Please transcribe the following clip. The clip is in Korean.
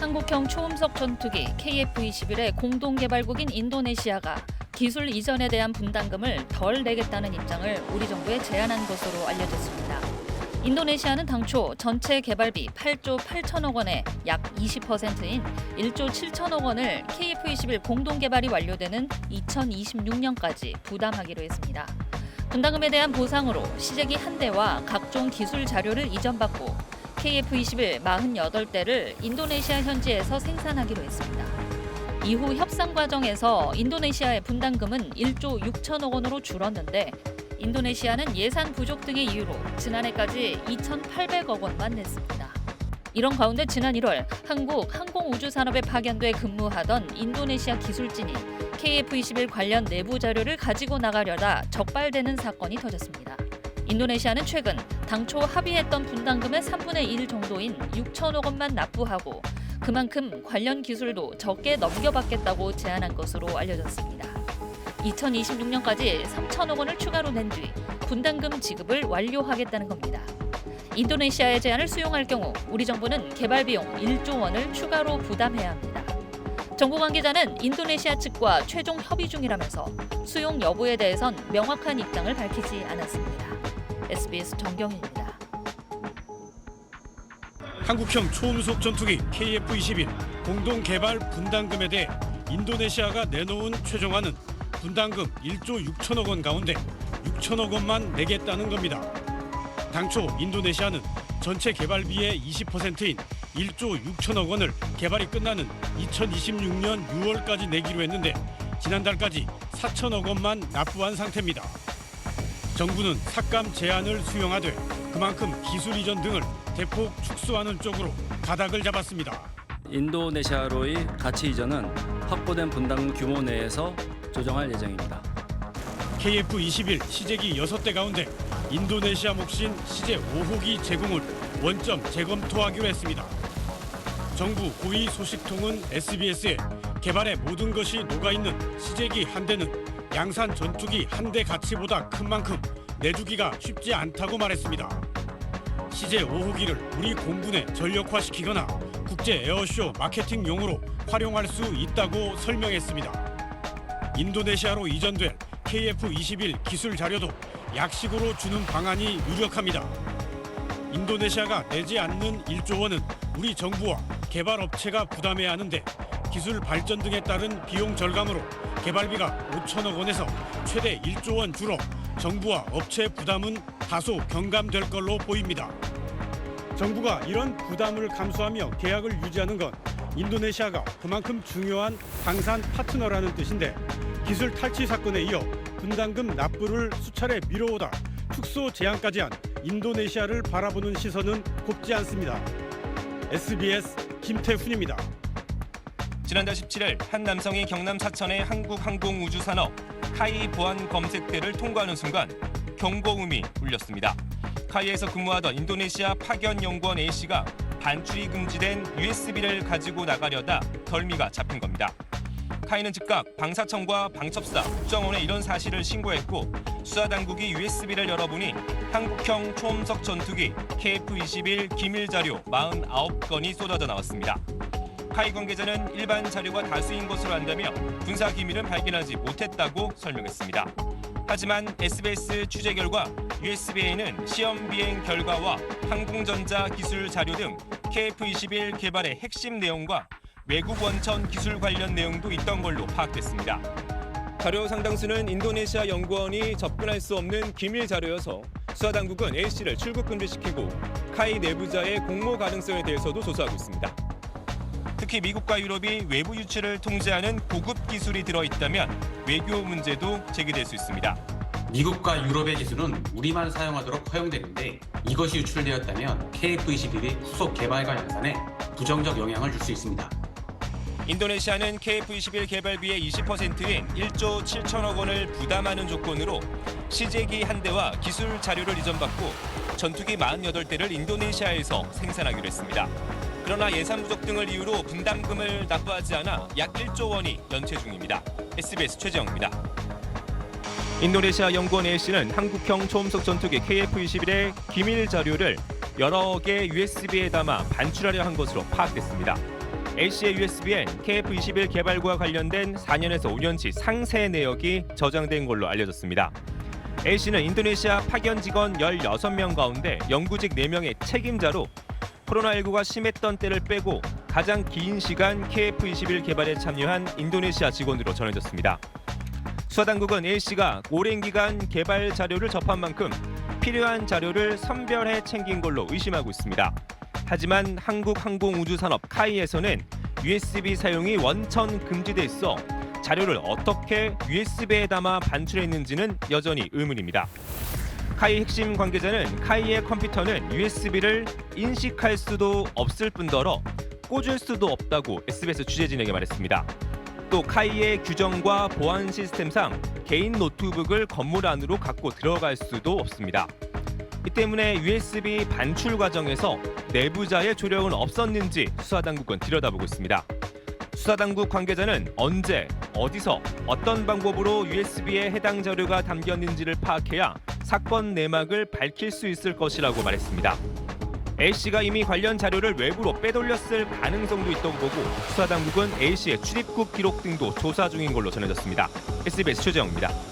한국형 초음속 전투기 KF-21의 공동개발국인 인도네시아가 기술 이전에 대한 분담금을 덜 내겠다는 입장을 우리 정부에 제안한 것으로 알려졌습니다. 인도네시아는 당초 전체 개발비 8조 8천억 원의 약 20%인 1조 7천억 원을 KF-21 공동개발이 완료되는 2026년까지 부담하기로 했습니다. 분담금에 대한 보상으로 시제기 한 대와 각종 기술 자료를 이전받고 KF-21 48대를 인도네시아 현지에서 생산하기로 했습니다. 이후 협상 과정에서 인도네시아의 분담금은 1조 6천억 원으로 줄었는데 인도네시아는 예산 부족 등의 이유로 지난해까지 2,800억 원만 냈습니다. 이런 가운데 지난 1월 한국 항공우주산업에 파견돼 근무하던 인도네시아 기술진이 KF-21 관련 내부 자료를 가지고 나가려다 적발되는 사건이 터졌습니다. 인도네시아는 최근 당초 합의했던 분담금의 3분의 1 정도인 6천억 원만 납부하고 그만큼 관련 기술도 적게 넘겨받겠다고 제안한 것으로 알려졌습니다. 2026년까지 3천억 원을 추가로 낸 뒤 분담금 지급을 완료하겠다는 겁니다. 인도네시아의 제안을 수용할 경우 우리 정부는 개발 비용 1조 원을 추가로 부담해야 합니다. 정부 관계자는 인도네시아 측과 최종 협의 중이라면서 수용 여부에 대해선 명확한 입장을 밝히지 않았습니다. SBS 정경희입니다. 한국형 초음속 전투기 KF-21 공동 개발 분담금에 대해 인도네시아가 내놓은 최종안은 분담금 1조 6천억 원 가운데 6천억 원만 내겠다는 겁니다. 당초 인도네시아는 전체 개발비의 20%인 1조 6천억 원을 개발이 끝나는 2026년 6월까지 내기로 했는데 지난달까지 4천억 원만 납부한 상태입니다. 정부는 삭감 제안을 수용하되 그만큼 기술 이전 등을 대폭 축소하는 쪽으로 가닥을 잡았습니다. 인도네시아로의 가치 이전은 확보된 분담금 규모 내에서 조정할 예정입니다. KF-21 시제기 6대 가운데 인도네시아 몫인 시제 5호기 제공을 원점 재검토하기로 했습니다. 정부 고위 소식통은 SBS에 개발의 모든 것이 녹아있는 시제기 한 대는 양산 전투기 한 대 가치보다 큰 만큼 내주기가 쉽지 않다고 말했습니다. 시제 5호기를 우리 공군에 전력화시키거나 국제 에어쇼 마케팅용으로 활용할 수 있다고 설명했습니다. 인도네시아로 이전될 KF-21 기술 자료도 약식으로 주는 방안이 유력합니다. 인도네시아가 내지 않는 1조 원은 우리 정부와 개발업체가 부담해야 하는데 기술 발전 등에 따른 비용 절감으로 개발비가 5천억 원에서 최대 1조 원 줄어 정부와 업체 부담은 다소 경감될 걸로 보입니다. 정부가 이런 부담을 감수하며 계약을 유지하는 건 인도네시아가 그만큼 중요한 방산 파트너라는 뜻인데 기술 탈취 사건에 이어 분담금 납부를 수차례 미뤄오다 축소 제안까지 한 인도네시아를 바라보는 시선은 곱지 않습니다. SBS 김태훈입니다. 지난달 17일 한 남성이 경남 사천의 한국항공우주산업 카이 보안 검색대를 통과하는 순간 경고음이 울렸습니다. 카이에서 근무하던 인도네시아 파견 연구원 A씨가 반출이 금지된 USB를 가지고 나가려다 덜미가 잡힌 겁니다. 카이는 즉각 방사청과 방첩사, 국정원에 이런 사실을 신고했고 수사당국이 USB를 열어보니 한국형 초음속 전투기 KF-21 기밀 자료 49건이 쏟아져 나왔습니다. 카이 관계자는 일반 자료가 다수인 것으로 안다며 군사 기밀은 발견하지 못했다고 설명했습니다. 하지만 SBS 취재 결과 USB에는 시험 비행 결과와 항공전자 기술 자료 등 KF-21 개발의 핵심 내용과 외국 원천 기술 관련 내용도 있던 걸로 파악됐습니다. 자료 상당수는 인도네시아 연구원이 접근할 수 없는 기밀 자료여서 수사당국은 A씨를 출국 금지시키고 카이 내부자의 공모 가능성에 대해서도 조사하고 있습니다. 특히 미국과 유럽이 외부 유출을 통제하는 고급 기술이 들어있다면 외교 문제도 제기될 수 있습니다. 미국과 유럽의 기술은 우리만 사용하도록 허용되는데 이것이 유출되었다면 KF-21의 후속 개발과 양산에 부정적 영향을 줄 수 있습니다. 인도네시아는 KF-21 개발비의 20%인 1조 7천억 원을 부담하는 조건으로 시제기 한 대와 기술 자료를 이전받고 전투기 48대를 인도네시아에서 생산하기로 했습니다. 그러나 예산 부족 등을 이유로 분담금을 납부하지 않아 약 1조 원이 연체 중입니다. SBS 최재영입니다. 인도네시아 연구원 A씨는 한국형 초음속 전투기 KF-21의 기밀 자료를 여러 개 USB에 담아 반출하려 한 것으로 파악됐습니다. A씨의 USB엔 KF-21 개발과 관련된 4년에서 5년치 상세 내역이 저장된 걸로 알려졌습니다. A씨는 인도네시아 파견 직원 16명 가운데 영구직 4명의 책임자로 코로나19가 심했던 때를 빼고 가장 긴 시간 KF-21 개발에 참여한 인도네시아 직원으로 전해졌습니다. 수사당국은 A씨가 오랜 기간 개발 자료를 접한 만큼 필요한 자료를 선별해 챙긴 걸로 의심하고 있습니다. 하지만 한국항공우주산업 카이에서는 USB 사용이 원천 금지돼 있어 자료를 어떻게 USB에 담아 반출했는지는 여전히 의문입니다. 카이 핵심 관계자는 카이의 컴퓨터는 USB를 인식할 수도 없을 뿐더러 꽂을 수도 없다고 SBS 취재진에게 말했습니다. 또 카이의 규정과 보안 시스템상 개인 노트북을 건물 안으로 갖고 들어갈 수도 없습니다. 이 때문에 USB 반출 과정에서 내부자의 조력은 없었는지 수사당국은 들여다보고 있습니다. 수사당국 관계자는 언제, 어디서, 어떤 방법으로 USB에 해당 자료가 담겼는지를 파악해야 사건 내막을 밝힐 수 있을 것이라고 말했습니다. A씨가 이미 관련 자료를 외부로 빼돌렸을 가능성도 있다고 보고 수사당국은 A씨의 출입국 기록 등도 조사 중인 걸로 전해졌습니다. SBS 최재영입니다.